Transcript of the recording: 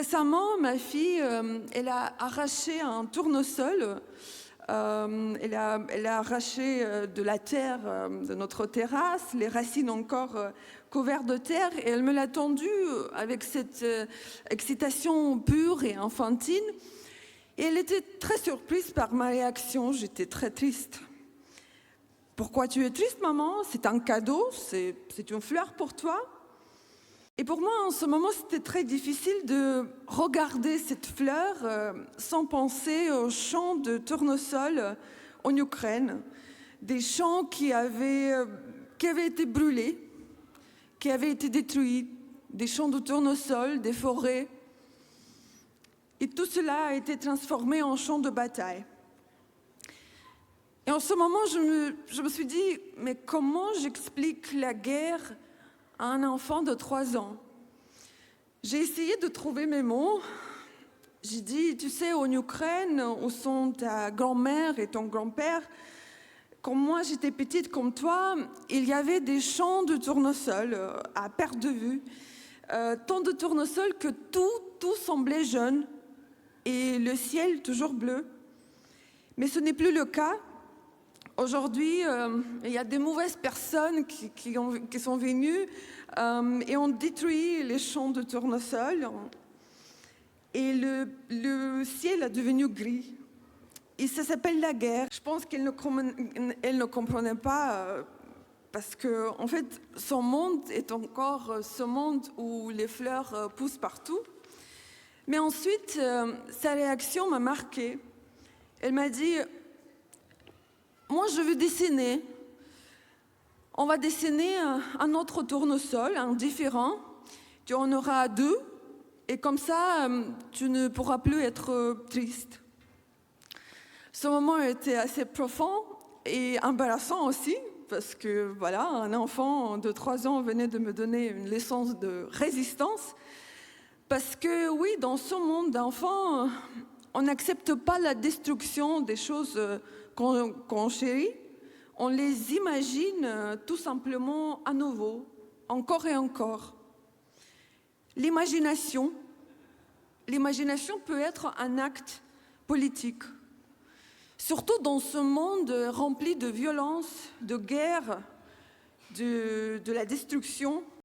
Récemment, ma fille, elle a arraché un tournesol. Elle a arraché de la terre de notre terrasse, les racines encore couvertes de terre, et elle me l'a tendu avec cette excitation pure et enfantine. Et elle était très surprise par ma réaction. J'étais très triste. Pourquoi tu es triste, maman? C'est un cadeau, c'est une fleur pour toi. Et pour moi, en ce moment, c'était très difficile de regarder cette fleur sans penser aux champs de tournesol en Ukraine, des champs qui avaient été brûlés, qui avaient été détruits, des champs de tournesol, des forêts. Et tout cela a été transformé en champ de bataille. Et en ce moment, je me suis dit, mais comment j'explique la guerre à un enfant de 3 ans? J'ai essayé de trouver mes mots. J'ai dit, tu sais, en Ukraine, où sont ta grand-mère et ton grand-père, quand moi j'étais petite comme toi, il y avait des champs de tournesol à perte de vue. Tant de tournesol que tout semblait jaune et le ciel toujours bleu. Mais ce n'est plus le cas. Aujourd'hui, il y a des mauvaises personnes qui sont venues et ont détruit les champs de tournesol. Et le ciel est devenu gris. Et ça s'appelle la guerre. Je pense qu'elle ne comprenait pas parce que, en fait, son monde est encore ce monde où les fleurs poussent partout. Mais ensuite, sa réaction m'a marquée. Elle m'a dit, moi, je veux dessiner. On va dessiner un autre tournesol, un différent. Tu en auras 2. Et comme ça, tu ne pourras plus être triste. Ce moment était assez profond et embarrassant aussi, parce que voilà, un enfant de 3 ans venait de me donner une leçon de résistance. Parce que oui, dans ce monde d'enfants, on n'accepte pas la destruction des choses qu'on chérit. On les imagine tout simplement à nouveau, encore et encore. L'imagination peut être un acte politique, surtout dans ce monde rempli de violence, de guerre, de la destruction.